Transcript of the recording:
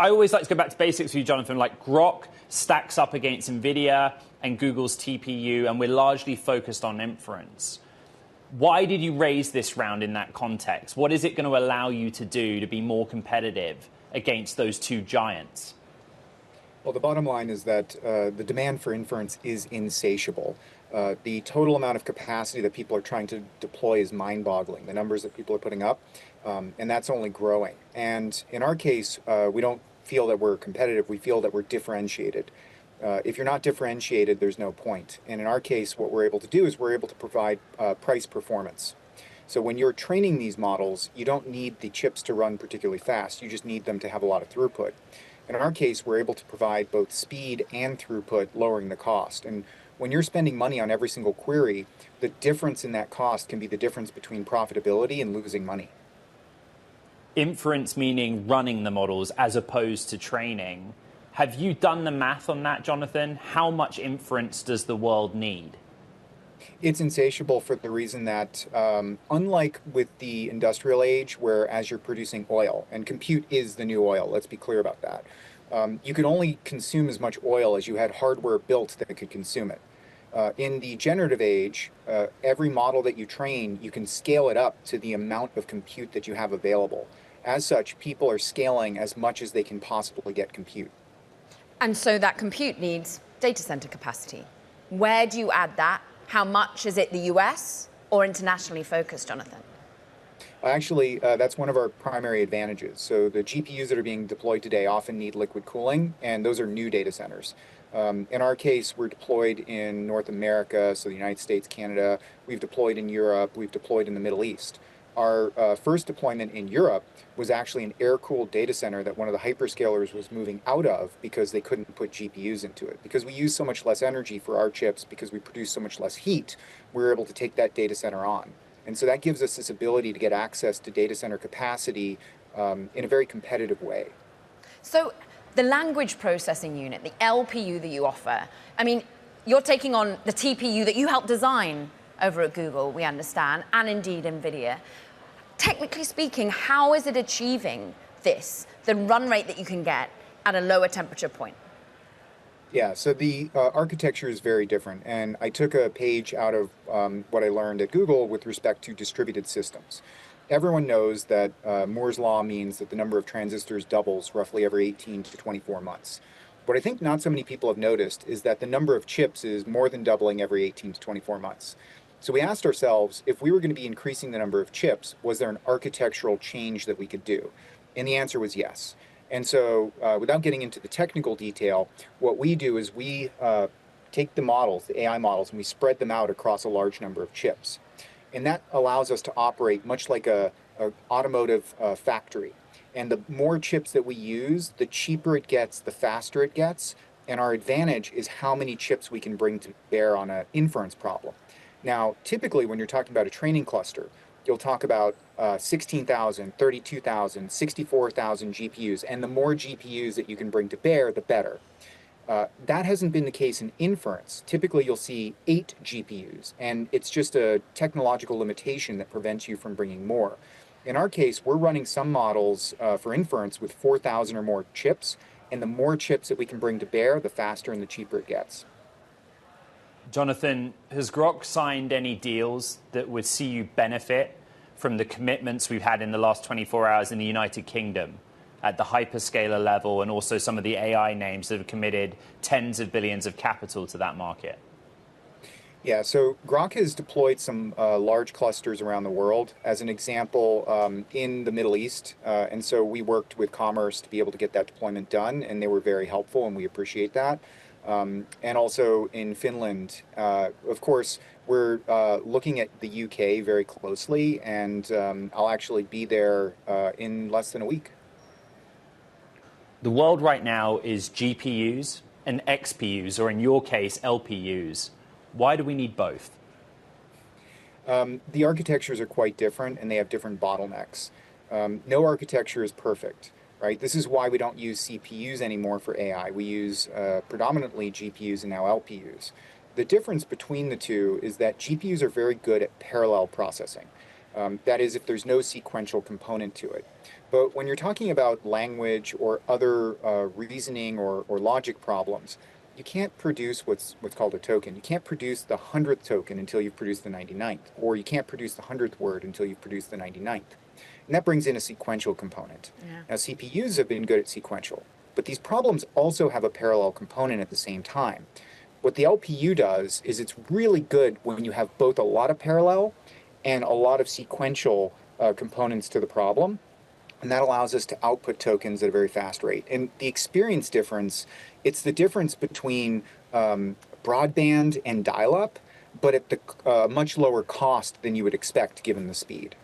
I always like to go back to basics for you, Jonathan. Like Groq stacks up against NVIDIA and Google's TPU, and we're largely focused on inference. Why did you raise this round in that context? What is it going to allow you to do to be more competitive against those two giants? Well, the bottom line is that the demand for inference is insatiable. The total amount of capacity that people are trying to deploy is mind-boggling, the numbers that people are putting up, and that's only growing. And in our case, we don't feel that we're competitive, we feel that we're differentiated. If you're not differentiated, there's no point. And in our case, what we're able to do is we're able to provide price performance. So when you're training these models, you don't need the chips to run particularly fast, you just need them to have a lot of throughput. In our case, we're able to provide both speed and throughput, lowering the cost. And when you're spending money on every single query, the difference in that cost can be the difference between profitability and losing money. Inference meaning running the models as opposed to training. Have you done the math on that, Jonathan? How much inference does the world need? It's insatiable for the reason that, unlike with the industrial age, where as you're producing oil, and compute is the new oil, let's be clear about that, you could only consume as much oil as you had hardware built that could consume it. In the generative age, every model that you train, you can scale it up to the amount of compute that you have available. As such, people are scaling as much as they can possibly get compute. And so that compute needs data center capacity. Where do you add that? How much? Is it the US or internationally focused, Jonathan? Actually, that's one of our primary advantages. So the GPUs that are being deployed today often need liquid cooling, and those are new data centers. In our case, we're deployed in North America, so the United States, Canada. We've deployed in Europe. We've deployed in the Middle East. Our first deployment in Europe was actually an air-cooled data center that one of the hyperscalers was moving out of because they couldn't put GPUs into it. Because we use so much less energy for our chips, because we produce so much less heat, we're able to take that data center on. And so that gives us this ability to get access to data center capacity in a very competitive way. So the language processing unit, the LPU that you offer, I mean, you're taking on the TPU that you helped design over at Google, we understand, and indeed NVIDIA. Technically speaking, how is it achieving this, the run rate that you can get at a lower temperature point? Yeah, so the architecture is very different. And I took a page out of what I learned at Google with respect to distributed systems. Everyone knows that Moore's law means that the number of transistors doubles roughly every 18 to 24 months. What I think not so many people have noticed is that the number of chips is more than doubling every 18 to 24 months. So we asked ourselves, if we were going to be increasing the number of chips, was there an architectural change that we could do? And the answer was yes. And so without getting into the technical detail, what we do is we take the models, the AI models, and we spread them out across a large number of chips. And that allows us to operate much like an automotive factory. And the more chips that we use, the cheaper it gets, the faster it gets. And our advantage is how many chips we can bring to bear on an inference problem. Now, typically, when you're talking about a training cluster, you'll talk about 16,000, 32,000, 64,000 GPUs, and the more GPUs that you can bring to bear, the better. That hasn't been the case in inference. Typically, you'll see 8 GPUs, and it's just a technological limitation that prevents you from bringing more. In our case, we're running some models for inference with 4,000 or more chips, and the more chips that we can bring to bear, the faster and the cheaper it gets. Jonathan, has Groq signed any deals that would see you benefit from the commitments we've had in the last 24 hours in the United Kingdom at the hyperscaler level, and also some of the AI names that have committed tens of billions of capital to that market? Yeah, so Groq has deployed some large clusters around the world. As an example, in the Middle East. And so we worked with Commerce to be able to get that deployment done, and they were very helpful, and we appreciate that. And also in Finland. Of course, we're looking at the UK very closely, and I'll actually be there in less than a week. The world right now is GPUs and XPUs, or in your case, LPUs. Why do we need both? The architectures are quite different, and they have different bottlenecks. No architecture is perfect. Right? This is why we don't use CPUs anymore for AI. We use predominantly GPUs and now LPUs. The difference between the two is that GPUs are very good at parallel processing. That is, if there's no sequential component to it. But when you're talking about language or other reasoning or logic problems, you can't produce what's called a token. You can't produce the 100th token until you've produced the 99th, or you can't produce the 100th word until you've produced the 99th. And that brings in a sequential component. Yeah. Now, CPUs have been good at sequential, but these problems also have a parallel component at the same time. What the LPU does is it's really good when you have both a lot of parallel and a lot of sequential components to the problem. And that allows us to output tokens at a very fast rate. And the experience difference, it's the difference between broadband and dial-up, but at the much lower cost than you would expect given the speed.